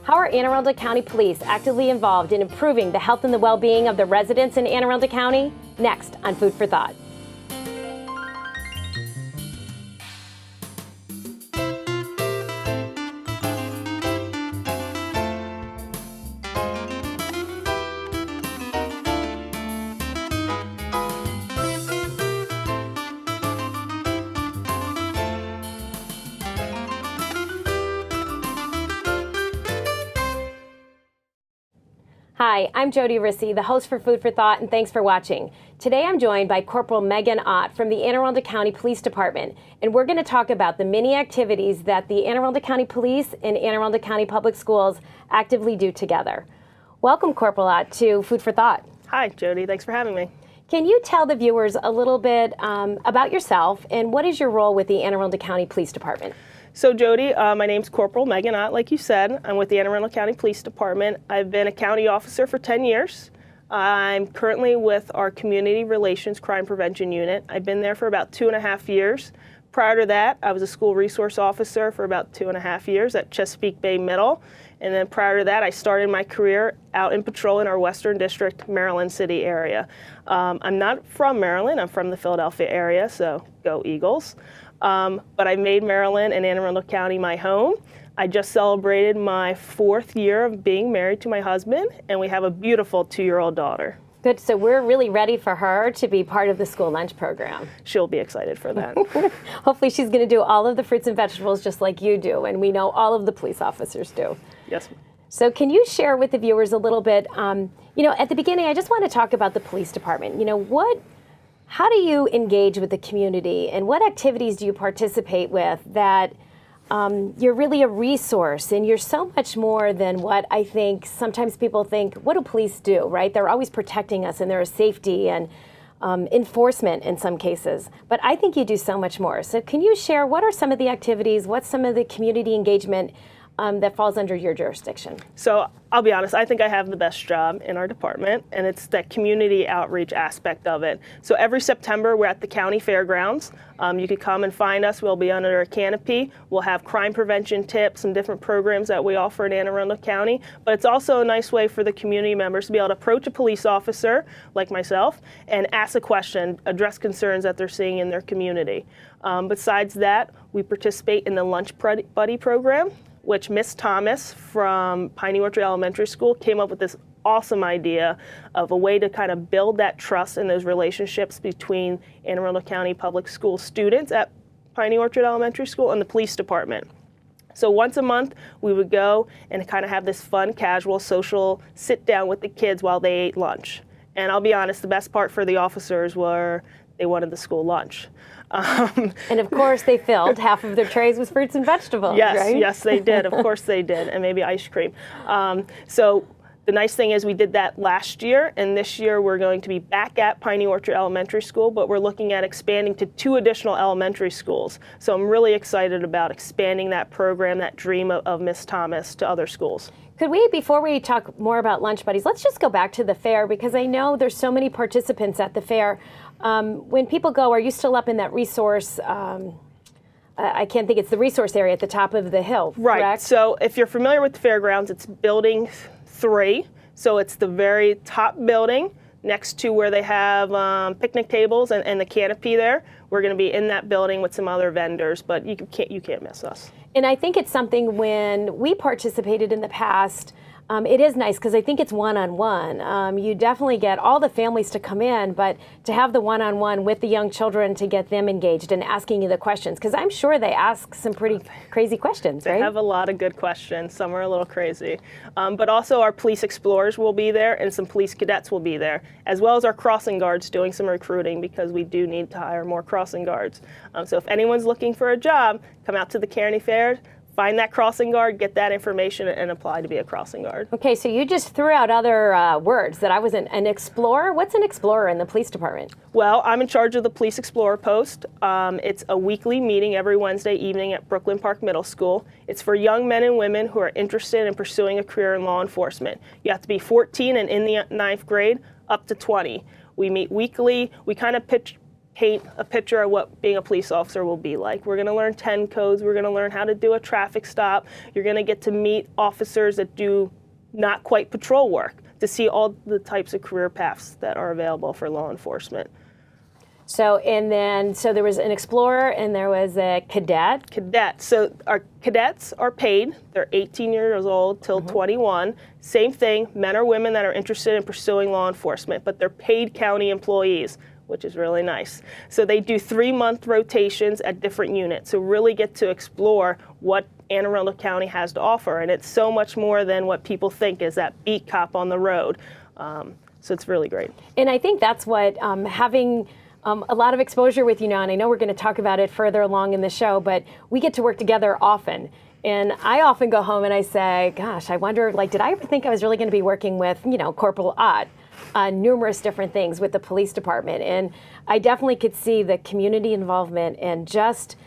How are Anne Arundel County Police actively involved in improving the health and the well-being of the residents in Anne Arundel County? Next on Food for Thought. Hi, I'm Jodi, the host for Food for Thought, and thanks for watching. Today I'm joined by Corporal Megan Ott from the Anne Arundel County Police Department, and we're going to talk about the many activities that the Anne Arundel County Police and Anne Arundel County Public Schools actively do together. Welcome, Corporal Ott, to Food for Thought. Hi, Jodi. Thanks for having me. Can you tell the viewers a little bit about yourself, and what is your role with the Anne Arundel County Police Department? So Jodi, my name's Corporal Megan Ott, like you said. I'm with the Anne Arundel County Police Department. I've been a county officer for 10 years. I'm currently with our Community Relations Crime Prevention Unit. I've been there for about 2.5 years. Prior to that, I was a school resource officer for about 2.5 years at Chesapeake Bay Middle. And then prior to that, I started my career out in patrol in our Western District, Maryland City area. I'm not from Maryland, I'm from the Philadelphia area, so go Eagles. But I made Maryland and Anne Arundel County my home. I just celebrated my 4th year of being married to my husband, and we have a beautiful 2-year-old daughter. Good, so we're really ready for her to be part of the school lunch program. She'll be excited for that. Hopefully she's going to do all of the fruits and vegetables just like you do, and we know all of the police officers do. Yes. So can you share with the viewers a little bit, at the beginning I just want to talk about the police department. How do you engage with the community, and what activities do you participate with that you're really a resource, and you're so much more than what I think sometimes people think, what do police do, right? They're always protecting us, and they're a safety and enforcement in some cases. But I think you do so much more. So can you share what are some of the activities, what's some of the community engagement that falls under your jurisdiction? So I'll be honest, I think I have the best job in our department, and it's that community outreach aspect of it. So every September, we're at the county fairgrounds. You can come and find us. We'll be under a canopy. We'll have crime prevention tips and different programs that we offer in Anne Arundel County. But it's also a nice way for the community members to be able to approach a police officer, like myself, and ask a question, address concerns that they're seeing in their community. Besides that, we participate in the Lunch Buddy program, which Miss Thomas from Piney Orchard Elementary School came up with this awesome idea of a way to kind of build that trust and those relationships between Anne Arundel County Public School students at Piney Orchard Elementary School and the police department. So once a month, we would go and kind of have this fun, casual, social sit down with the kids while they ate lunch. And I'll be honest, the best part for the officers were they wanted the school lunch. And of course they filled half of their trays with fruits and vegetables, yes, right? Yes, they did. Of course they did. And maybe ice cream. So the nice thing is we did that last year, and this year we're going to be back at Piney Orchard Elementary School, but we're looking at expanding to 2 additional elementary schools. So I'm really excited about expanding that program, that dream of Miss Thomas, to other schools. Could we, before we talk more about Lunch Buddies, let's just go back to the fair, because I know there's so many participants at the fair. When people go, are you still up in that resource, I can't think, it's the resource area at the top of the hill, right? Correct? So if you're familiar with the fairgrounds, it's building 3. So it's the very top building next to where they have picnic tables and the canopy there. We're going to be in that building with some other vendors, but you can't miss us. And I think it's something when we participated in the past, it is nice because I think it's one-on-one. You definitely get all the families to come in, but to have the one-on-one with the young children to get them engaged and asking you the questions, because I'm sure they ask some pretty crazy questions, right? They have a lot of good questions. Some are a little crazy. But also our police explorers will be there, and some police cadets will be there, as well as our crossing guards doing some recruiting, because we do need to hire more crossing guards. So if anyone's looking for a job, come out to the county fair, find that crossing guard, get that information, and apply to be a crossing guard. Okay, so you just threw out other words that I wasn't. An explorer? What's an explorer in the police department? Well, I'm in charge of the police explorer post. It's a weekly meeting every Wednesday evening at Brooklyn Park Middle School. It's for young men and women who are interested in pursuing a career in law enforcement. You have to be 14 and in the 9th grade, up to 20. We meet weekly. We kind of pitch paint a picture of what being a police officer will be like. We're going to learn 10 codes. We're going to learn how to do a traffic stop. You're going to get to meet officers that do not quite patrol work, to see all the types of career paths that are available for law enforcement. So there was an explorer and there was a cadet. Cadets. So our cadets are paid. They're 18 years old till 21. Same thing, men or women that are interested in pursuing law enforcement, but they're paid county employees, which is really nice. So they do 3-month rotations at different units. So really get to explore what Anne Arundel County has to offer. And it's so much more than what people think is that beat cop on the road. So it's really great. And I think that's what having a lot of exposure with you now, and I know we're going to talk about it further along in the show, but we get to work together often. And I often go home and I say, gosh, I wonder, like, did I ever think I was really going to be working with, Corporal Ott on numerous different things with the police department? And I definitely could see the community involvement and just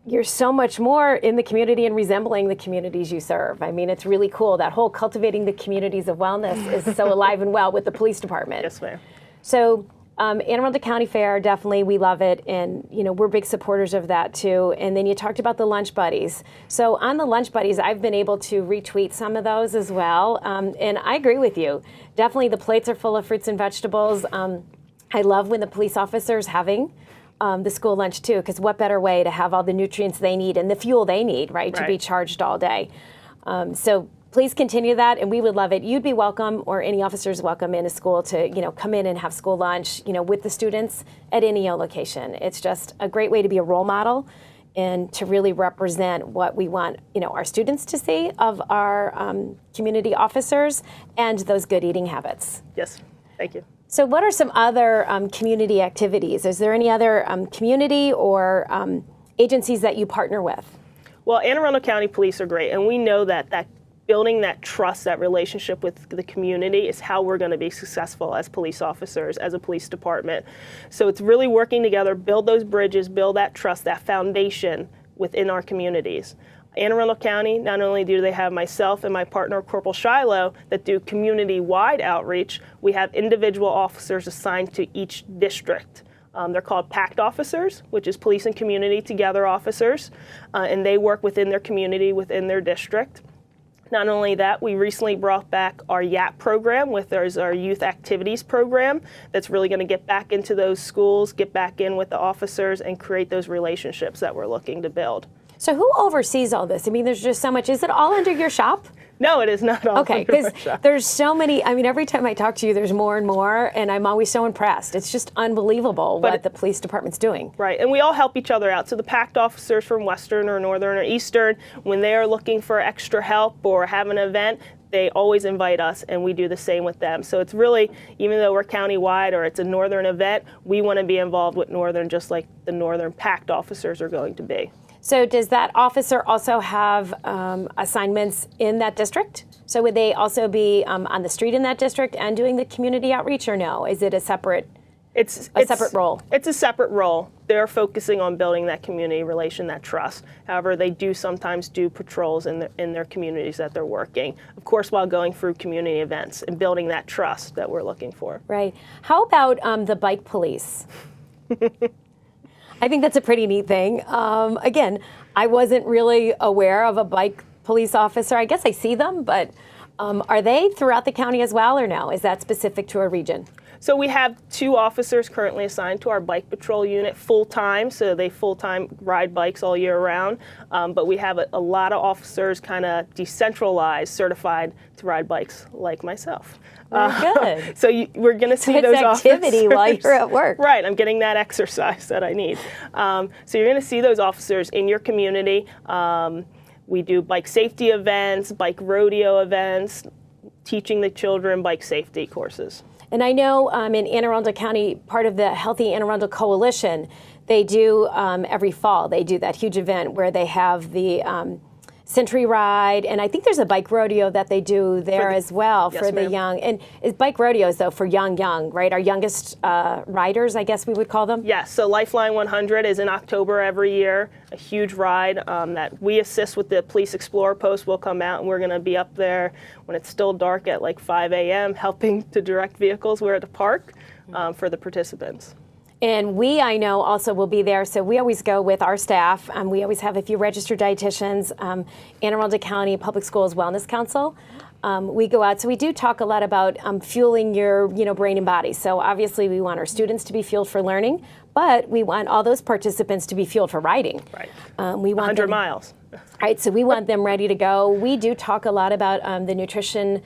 you're so much more in the community and resembling the communities you serve. I mean, it's really cool. That whole cultivating the communities of wellness is so alive and well with the police department. Yes, ma'am. So Anne Arundel County Fair, definitely, we love it, and we're big supporters of that too. And then you talked about the lunch buddies. So on the lunch buddies, I've been able to retweet some of those as well, and I agree with you. Definitely, the plates are full of fruits and vegetables. I love when the police officers having the school lunch too, because what better way to have all the nutrients they need and the fuel they need, right. To be charged all day. So please continue that, and we would love it. You'd be welcome, or any officers welcome in a school to, come in and have school lunch, with the students at any location. It's just a great way to be a role model and to really represent what we want, our students to see of our community officers and those good eating habits. Yes, thank you. So what are some other community activities? Is there any other community or agencies that you partner with? Well, Anne Arundel County Police are great, and we know that building that trust, that relationship with the community is how we're going to be successful as police officers, as a police department. So it's really working together, build those bridges, build that trust, that foundation within our communities. Anne Arundel County, not only do they have myself and my partner, Corporal Shiloh, that do community-wide outreach, we have individual officers assigned to each district. They're called PACT officers, which is Police and Community Together officers, and they work within their community, within their district. Not only that, we recently brought back our YAP program, with our youth activities program, that's really going to get back into those schools, get back in with the officers, and create those relationships that we're looking to build. So who oversees all this? I mean, there's just so much. Is it all under your shop? No, it is not all okay, because there's so many. I mean, every time I talk to you, there's more and more, and I'm always so impressed. It's just unbelievable what the police department's doing. Right, and we all help each other out. So the PACT officers from Western or Northern or Eastern, when they are looking for extra help or have an event, they always invite us, and we do the same with them. So it's really, even though we're countywide or it's a Northern event, we want to be involved with Northern just like the Northern PACT officers are going to be. So does that officer also have assignments in that district? So would they also be on the street in that district and doing the community outreach, or no? Is it a separate separate role? It's a separate role. They're focusing on building that community relation, that trust. However, they do sometimes do patrols in their communities that they're working, of course, while going through community events and building that trust that we're looking for. Right. How about the bike police? I think that's a pretty neat thing. Again, I wasn't really aware of a bike police officer. I guess I see them, but are they throughout the county as well, or no? Is that specific to a region? So we have 2 officers currently assigned to our bike patrol unit full-time, so they full-time ride bikes all year round. But we have a lot of officers kind of decentralized, certified to ride bikes like myself. Very good. So we're going to see those activity officers. while you're at work. Right, I'm getting that exercise that I need. So you're going to see those officers in your community. We do bike safety events, bike rodeo events, teaching the children bike safety courses. And I know in Anne Arundel County, part of the Healthy Anne Arundel Coalition, they do every fall, they do that huge event where they have the Century Ride, and I think there's a bike rodeo that they do there as well for the young. And it's bike rodeos, though, for young, right? Our youngest riders, I guess we would call them? Yes, so Lifeline 100 is in October every year, a huge ride that we assist with. The Police Explorer Post will come out, and we're going to be up there when it's still dark at like 5 a.m. helping to direct vehicles where to park for the participants. And we, I know, also will be there. So we always go with our staff. We always have a few registered dietitians, Anne Arundel County Public Schools Wellness Council. We go out, so we do talk a lot about fueling your, brain and body. So obviously we want our students to be fueled for learning, but we want all those participants to be fueled for riding. Right. We want 100 miles. Right, so we want them ready to go. We do talk a lot about the nutrition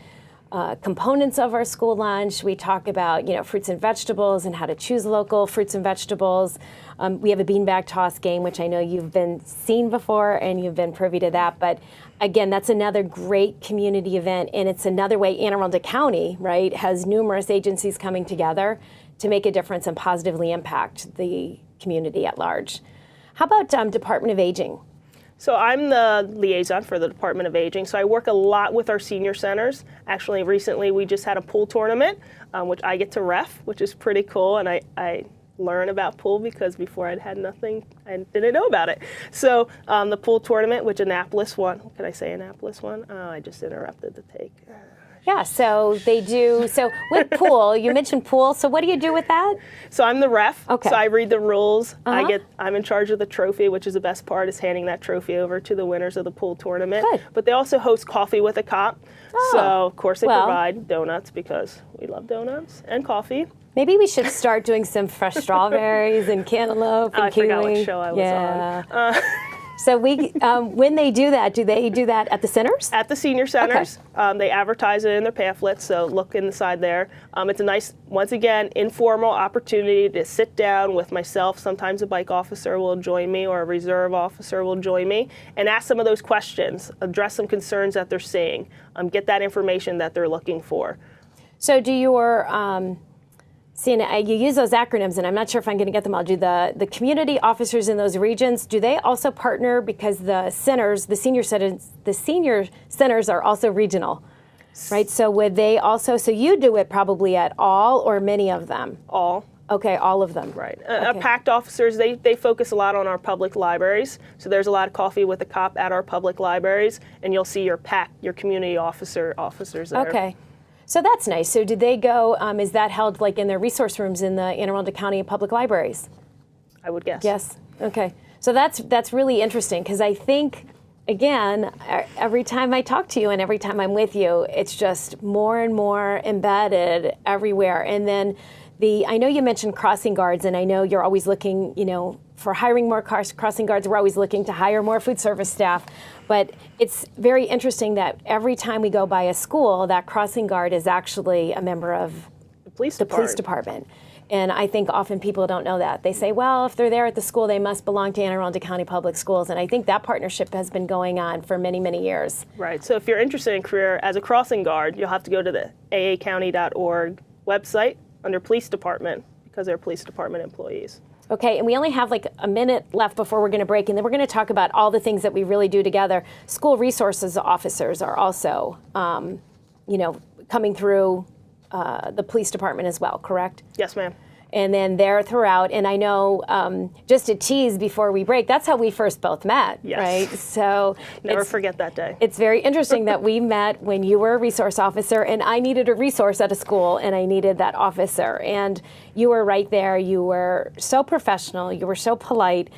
components of our school lunch. We talk about, fruits and vegetables and how to choose local fruits and vegetables. We have a beanbag toss game, which I know you've been seen before and you've been privy to that. But again, that's another great community event, and it's another way Anne Arundel County, right, has numerous agencies coming together to make a difference and positively impact the community at large. How about Department of Aging? So I'm the liaison for the Department of Aging. So I work a lot with our senior centers. Actually, recently we just had a pool tournament, which I get to ref, which is pretty cool. And I learn about pool because before I'd had nothing, I didn't know about it. So the pool tournament, which Annapolis won. Can I say Annapolis won? Oh, I just interrupted the take. Yeah, so they do. So with pool, you mentioned pool. So what do you do with that? So I'm the ref. Okay. So I read the rules. I'm in charge of the trophy, which is the best part, is handing that trophy over to the winners of the pool tournament. Good. But they also host Coffee with a Cop. Oh, so of course they well. provide donuts because we love donuts and coffee. Maybe we should start doing some fresh strawberries and cantaloupe and I kiwi. forgot what show I was on. So we, when they do that at the centers? At the senior centers. They advertise it in their pamphlets, so look inside there. It's a nice, once again, informal opportunity to sit down with myself. Sometimes a bike officer will join me or a reserve officer will join me and ask some of those questions, address some concerns that they're seeing, get that information that they're looking for. So do your, you use those acronyms, and I'm not sure if I'm going to get them all. Do the community officers in those regions, do they also partner, because the senior centers are also regional, right? So would they also, so you do it probably at all or many of them? All. Okay, all of them. Right. Okay. PACT officers, they focus a lot on our public libraries. So there's a lot of Coffee with a Cop at our public libraries, and you'll see your PACT, your community officers there. Okay. So that's nice. So did they go, is that held like in their resource rooms in the Anne Arundel County public libraries? I would guess. Yes. Okay. So that's really interesting, because I think, again, every time I talk to you and every time I'm with you, it's just more and more embedded everywhere. And then I know you mentioned crossing guards, and I know you're always looking, for hiring more crossing guards. We're always looking to hire more food service staff. But it's very interesting that every time we go by a school, that crossing guard is actually a member of the police department. And I think often people don't know that. They say, well, if they're there at the school, they must belong to Anne Arundel County Public Schools. And I think that partnership has been going on for many, many years. Right. So if you're interested in career as a crossing guard, you'll have to go to the aacounty.org website under police department, because they're police department employees. Okay, and we only have like a minute left before we're going to break, and then we're going to talk about all the things that we really do together. School resources officers are also, coming through the police department as well, correct? Yes, ma'am. And then they're throughout, and I know, just to tease before we break, that's how we first both met, yes. Right? So Never forget that day. It's very interesting that we met when you were a resource officer, and I needed a resource at a school, and I needed that officer. And you were right there. You were so professional. You were so polite.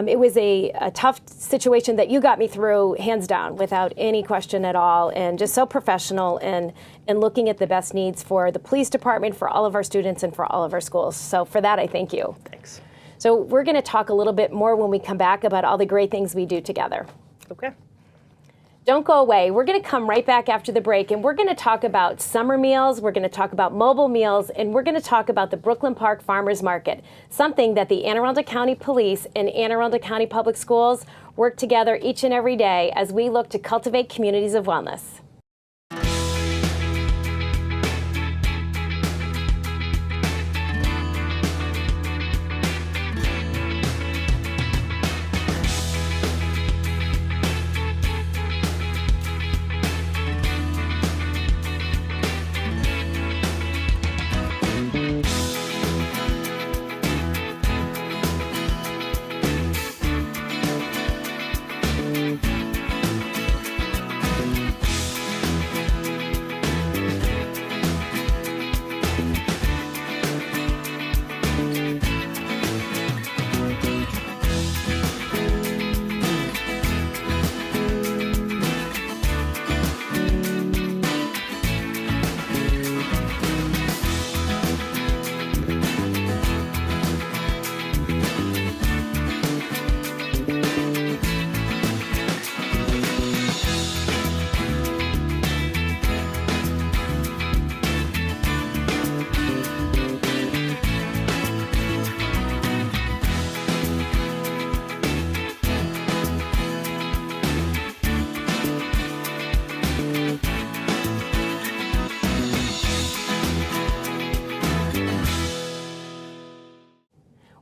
It was a tough situation that you got me through, hands down, without any question at all, and just so professional and looking at the best needs for the police department, for all of our students, and for all of our schools. So for that, I thank you. Thanks. So we're going to talk a little bit more when we come back about all the great things we do together. Okay. Don't go away. We're going to come right back after the break, and we're going to talk about summer meals, we're going to talk about mobile meals, and we're going to talk about the Brooklyn Park Farmers Market, something that the Anne Arundel County Police and Anne Arundel County Public Schools work together each and every day as we look to cultivate communities of wellness.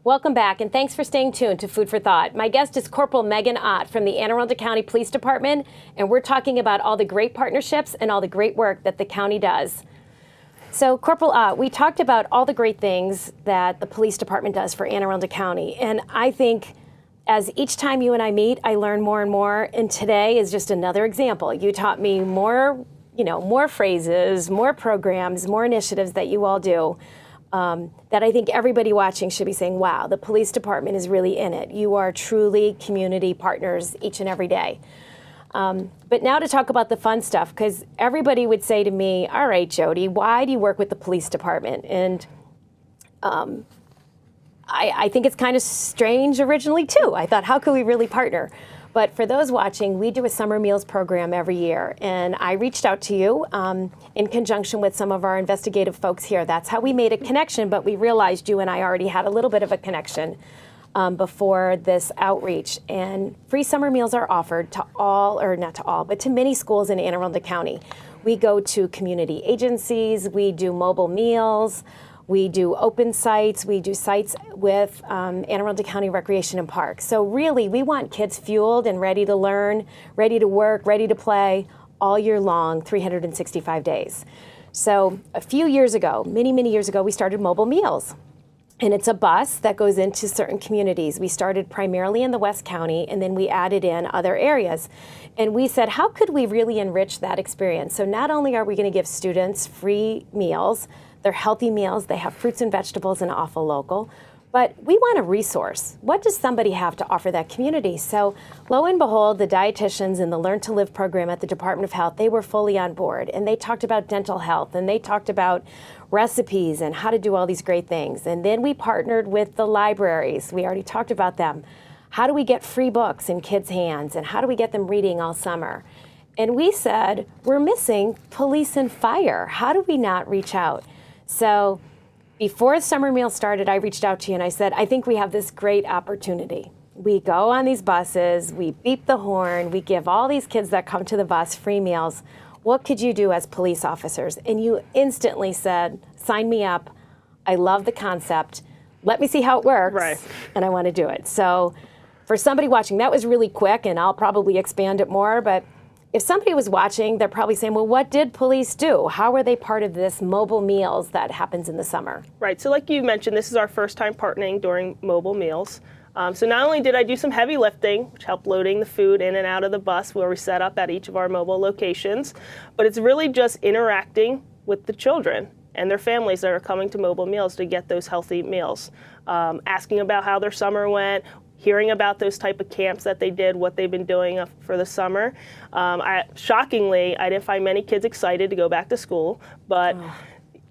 Welcome back, and thanks for staying tuned to Food for Thought. My guest is Corporal Megan Ott from the Anne Arundel County Police Department, and we're talking about all the great partnerships and all the great work that the county does. So, Corporal Ott, we talked about all the great things that the police department does for Anne Arundel County, and I think as each time you and I meet, I learn more and more, and today is just another example. You taught me more, more phrases, more programs, more initiatives that you all do. That I think everybody watching should be saying, wow, the police department is really in it. You are truly community partners each and every day. But now to talk about the fun stuff, because everybody would say to me, all right, Jodi, why do you work with the police department? And I think it's kind of strange originally, too. I thought, how could we really partner? But for those watching, we do a summer meals program every year. And I reached out to you in conjunction with some of our investigative folks here. That's how we made a connection, but we realized you and I already had a little bit of a connection before this outreach. And free summer meals are offered to all, or not to all, but to many schools in Anne Arundel County. We go to community agencies, we do mobile meals, we do open sites, we do sites with Anne Arundel County Recreation and Parks. So really, we want kids fueled and ready to learn, ready to work, ready to play all year long, 365 days. So a few years ago, many years ago, we started mobile meals. And it's a bus that goes into certain communities. We started primarily in the West County, and then we added in other areas. And we said, how could we really enrich that experience? So not only are we going to give students free meals, they're healthy meals, they have fruits and vegetables and awful local, but we want a resource. What does somebody have to offer that community? So lo and behold, the dietitians in the Learn to Live program at the Department of Health, they were fully on board, and they talked about dental health, and they talked about recipes and how to do all these great things. And then we partnered with the libraries. We already talked about them. How do we get free books in kids' hands, and how do we get them reading all summer? And we said, we're missing police and fire. How do we not reach out? So before summer meal started, I reached out to you and I said, I think we have this great opportunity. We go on these buses, we beep the horn, we give all these kids that come to the bus free meals. What could you do as police officers? And you instantly said, sign me up. I love the concept. Let me see how it works. Right. And I want to do it. So for somebody watching, that was really quick, and I'll probably expand it more, but if somebody was watching, they're probably saying, well, what did police do? How were they part of this mobile meals that happens in the summer? Right, so like you mentioned, this is our first time partnering during mobile meals. So not only did I do some heavy lifting, which helped loading the food in and out of the bus where we set up at each of our mobile locations, but it's really just interacting with the children and their families that are coming to mobile meals to get those healthy meals. Asking about how their summer went, hearing about those type of camps that they did, what they've been doing for the summer. Shockingly, I didn't find many kids excited to go back to school, but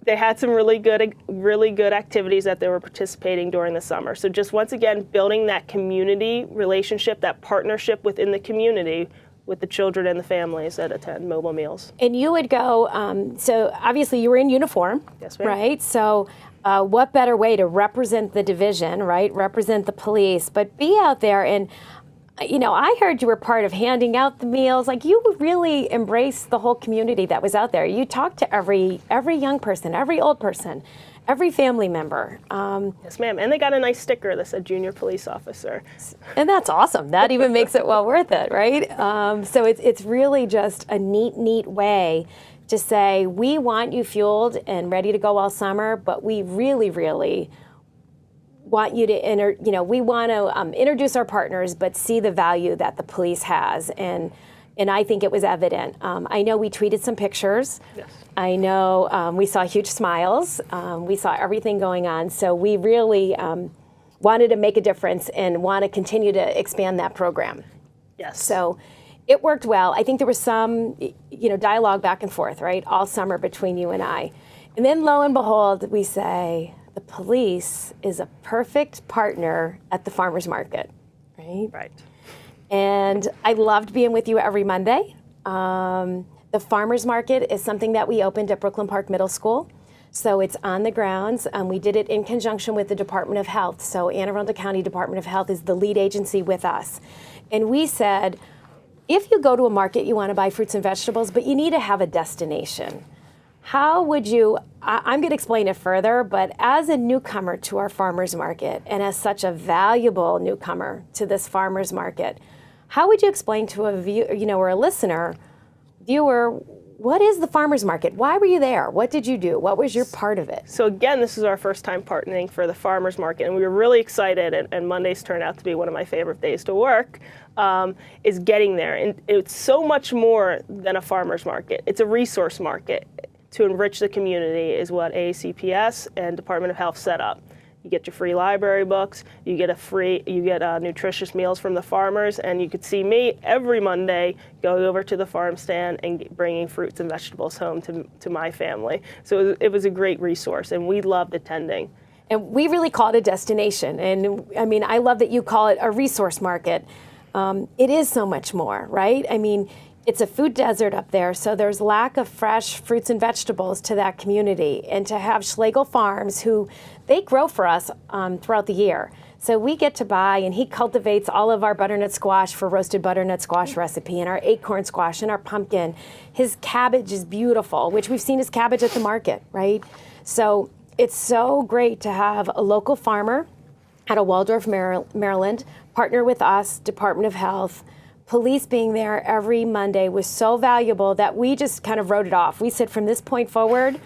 they had some really good activities that they were participating during the summer. So just once again, building that community relationship, that partnership within the community with the children and the families that attend mobile meals. And you would go, so obviously you were in uniform, yes, ma'am. Right? So what better way to represent the division, right? Represent the police, but be out there. And, I heard you were part of handing out the meals. Like, you really embraced the whole community that was out there. You talked to every young person, every old person, every family member. Yes, ma'am. And they got a nice sticker that said junior police officer. And that's awesome. That even makes it well worth it, right? So it's really just a neat way to say, we want you fueled and ready to go all summer, but we really want you to we want to introduce our partners, but see the value that the police has. And I think it was evident. I know we tweeted some pictures. Yes. I know we saw huge smiles. We saw everything going on. So we really wanted to make a difference and want to continue to expand that program. Yes. So it worked well. I think there was some, dialogue back and forth, right, all summer between you and I. And then lo and behold, we say, the police is a perfect partner at the farmer's market, right? Right. And I loved being with you every Monday. The farmer's market is something that we opened at Brooklyn Park Middle School. So it's on the grounds. We did it in conjunction with the Department of Health. So Anne Arundel County Department of Health is the lead agency with us. And we said, if you go to a market, you want to buy fruits and vegetables, but you need to have a destination. How would you, I'm going to explain it further, but as a newcomer to our farmers market and as such a valuable newcomer to this farmers market, how would you explain to a or a viewer, what is the farmers market? Why were you there? What did you do? What was your part of it? So again, this is our first time partnering for the farmers market, and we were really excited, and Mondays turned out to be one of my favorite days to work, is getting there. And it's so much more than a farmers market. It's a resource market to enrich the community is what AACPS and Department of Health set up. You get your free library books, you get nutritious meals from the farmers, and you could see me every Monday going over to the farm stand and bringing fruits and vegetables home to my family. So it was a great resource, and we loved attending. And we really call it a destination. And I mean, I love that you call it a resource market. It is so much more, right? I mean, it's a food desert up there, so there's lack of fresh fruits and vegetables to that community. And to have Schlegel Farms, who they grow for us throughout the year. So we get to buy, and he cultivates all of our butternut squash for roasted butternut squash recipe, and our acorn squash and our pumpkin. His cabbage is beautiful, which we've seen his cabbage at the market, right? So it's so great to have a local farmer out of Waldorf, Maryland, partner with us, Department of Health. Police being there every Monday was so valuable that we just kind of wrote it off. We said from this point forward,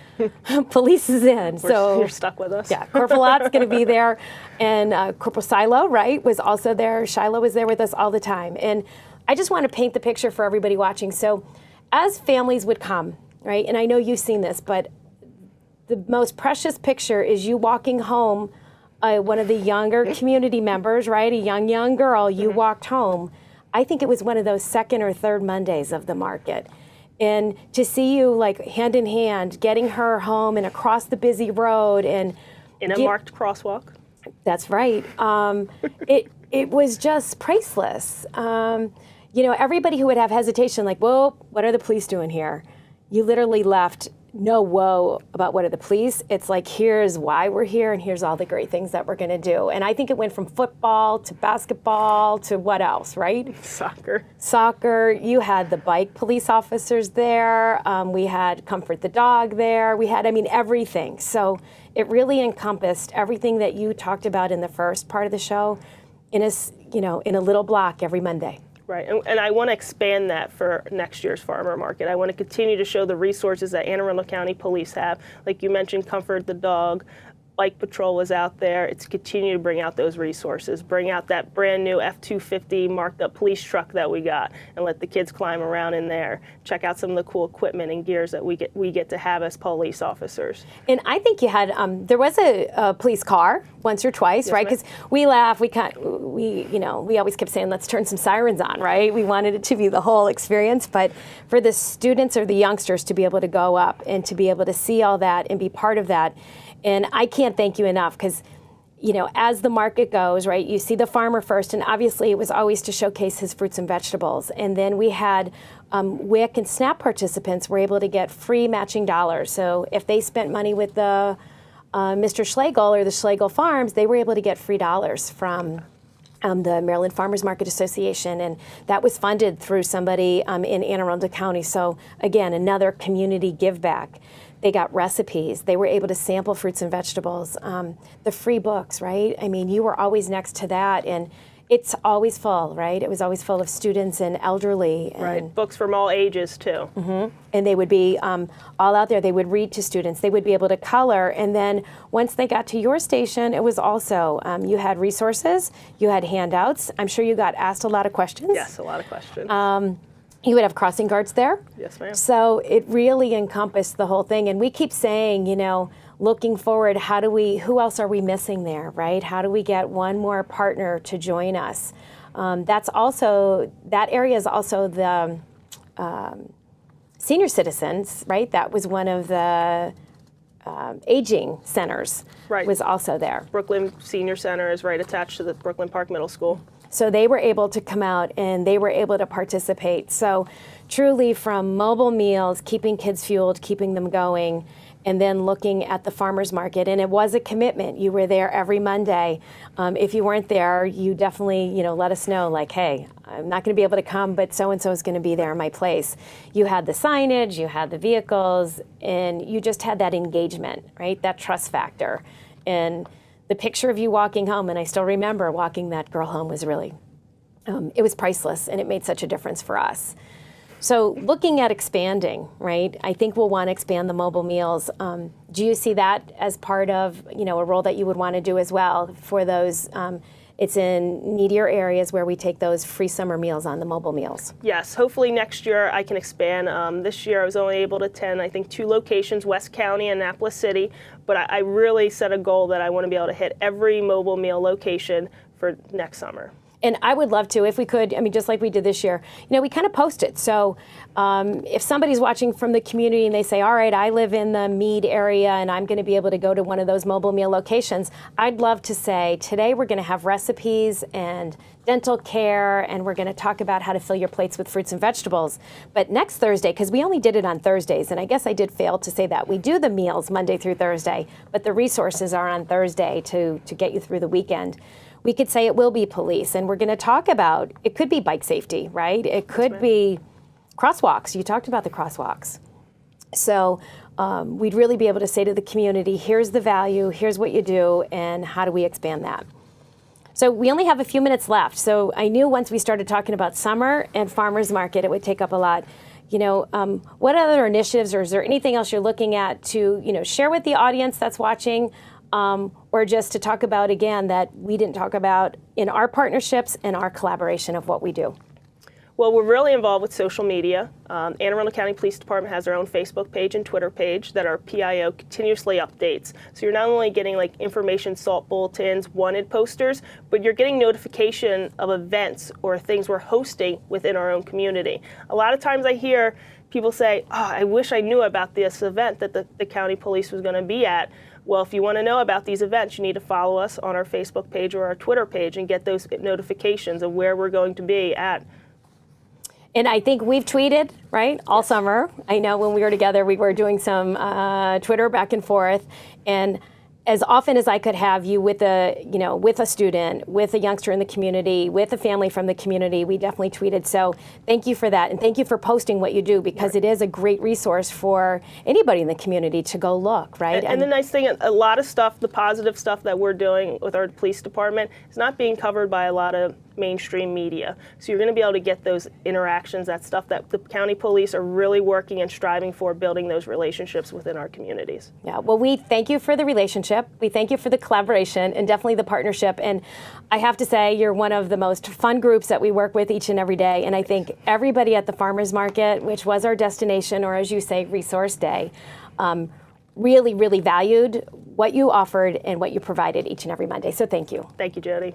police is in. You're stuck with us. Yeah, Corporal Ott's going to be there. And Corporal Silo, right, was also there. Shiloh was there with us all the time. And I just want to paint the picture for everybody watching. So as families would come, right, and I know you've seen this, but the most precious picture is you walking home, one of the younger community members, right, a young girl, you walked home. I think it was one of those second or third Mondays of the market. And to see you like hand in hand, getting her home and across the busy road and in a marked crosswalk. That's right. It was just priceless. Everybody who would have hesitation, like, whoa, what are the police doing here? You literally left no whoa about what are the police. It's like, here's why we're here and here's all the great things that we're going to do. And I think it went from football to basketball to what else, right? Soccer. You had the bike police officers there. We had Comfort the Dog there. We had, everything. So it really encompassed everything that you talked about in the first part of the show in a little block every Monday. Right, and I want to expand that for next year's farmer market. I want to continue to show the resources that Anne Arundel County Police have. Like you mentioned, Comfort the Dog, Bike Patrol was out there. It's continue to bring out those resources, bring out that brand new F-250 marked up police truck that we got, and let the kids climb around in there. Check out some of the cool equipment and gears that we get to have as police officers. And I think you had there was a police car once or twice, yes, right? Because we laugh, we always kept saying, let's turn some sirens on, right? We wanted it to be the whole experience, but for the students or the youngsters to be able to go up and to be able to see all that and be part of that. And I can't thank you enough because, as the market goes, right, you see the farmer first, and obviously it was always to showcase his fruits and vegetables. And then we had WIC and SNAP participants were able to get free matching dollars. So if they spent money with the Mr. Schlegel or the Schlegel Farms, they were able to get free dollars from the Maryland Farmers Market Association, and that was funded through somebody in Anne Arundel County. So again, another community give back. They got recipes. They were able to sample fruits and vegetables. The free books, right? You were always next to that, and it's always full, right? It was always full of students and elderly. And, right, books from all ages, too. Mm-hmm. And they would be all out there. They would read to students. They would be able to color. And then once they got to your station, it was also, you had resources, you had handouts. I'm sure you got asked a lot of questions. Yes, a lot of questions. You would have crossing guards there. Yes, ma'am. So it really encompassed the whole thing. And we keep saying, looking forward, who else are we missing there, right? How do we get one more partner to join us? That area is also the senior citizens, right? That was one of the aging centers, right, was also there. Brooklyn Senior Center is right attached to the Brooklyn Park Middle School. So they were able to come out and they were able to participate. So truly from mobile meals, keeping kids fueled, keeping them going, and then looking at the farmers market. And it was a commitment. You were there every Monday. If you weren't there, you definitely, let us know, like, hey, I'm not going to be able to come, but so-and-so is going to be there in my place. You had the signage, you had the vehicles, and you just had that engagement, right? That trust factor. And the picture of you walking home, and I still remember walking that girl home, was really, it was priceless, and it made such a difference for us. So looking at expanding, right, I think we'll want to expand the mobile meals. Do you see that as part of, a role that you would want to do as well for those, it's in needier areas where we take those free summer meals on the mobile meals? Yes, hopefully next year I can expand. This year I was only able to attend, I think, 2 locations, West County and Annapolis City, but I really set a goal that I want to be able to hit every mobile meal location for next summer. And I would love to, if we could, just like we did this year, we kind of post it. So if somebody's watching from the community and they say, all right, I live in the Meade area and I'm going to be able to go to one of those mobile meal locations, I'd love to say, today we're going to have recipes and dental care, and we're going to talk about how to fill your plates with fruits and vegetables. But next Thursday, because we only did it on Thursdays, and I guess I did fail to say that, we do the meals Monday through Thursday, but the resources are on Thursday to get you through the weekend. We could say it will be police, and we're going to talk about, it could be bike safety, right? It could be crosswalks. You talked about the crosswalks. So we'd really be able to say to the community, here's the value, here's what you do, and how do we expand that? So we only have a few minutes left. So I knew once we started talking about summer and farmers market, it would take up a lot. What other initiatives, or is there anything else you're looking at to, share with the audience that's watching? Or just to talk about, again, that we didn't talk about in our partnerships and our collaboration of what we do? Well, we're really involved with social media. Anne Arundel County Police Department has their own Facebook page and Twitter page that our PIO continuously updates. So you're not only getting information, salt bulletins, wanted posters, but you're getting notification of events or things we're hosting within our own community. A lot of times I hear people say, I wish I knew about this event that the county police was going to be at. Well, if you want to know about these events, you need to follow us on our Facebook page or our Twitter page and get those notifications of where we're going to be at. And I think we've tweeted, right, all summer. I know when we were together, we were doing some Twitter back and forth. And as often as I could have you with a student, with a youngster in the community, with a family from the community, we definitely tweeted. So thank you for that. And thank you for posting what you do, because it is a great resource for anybody in the community to go look, right? And the nice thing, a lot of stuff, the positive stuff that we're doing with our police department is not being covered by a lot of mainstream media. So you're going to be able to get those interactions, that stuff that the county police are really working and striving for, building those relationships within our communities. Yeah, well, we thank you for the relationship. We thank you for the collaboration and definitely the partnership. And I have to say, you're one of the most fun groups that we work with each and every day. And I think everybody at the farmers market, which was our destination, or as you say, resource day, really, really valued what you offered and what you provided each and every Monday. So thank you. Thank you, Jodi.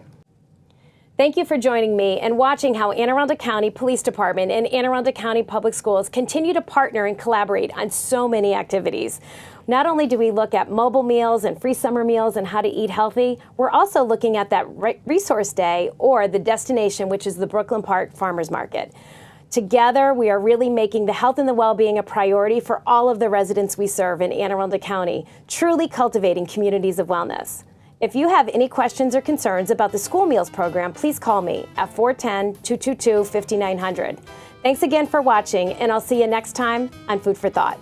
Thank you for joining me and watching how Anne Arundel County Police Department and Anne Arundel County Public Schools continue to partner and collaborate on so many activities. Not only do we look at mobile meals and free summer meals and how to eat healthy, we're also looking at that resource day, or the destination, which is the Brooklyn Park Farmers Market. Together, we are really making the health and the well-being a priority for all of the residents we serve in Anne Arundel County, truly cultivating communities of wellness. If you have any questions or concerns about the school meals program, please call me at 410-222-5900. Thanks again for watching, and I'll see you next time on Food for Thought.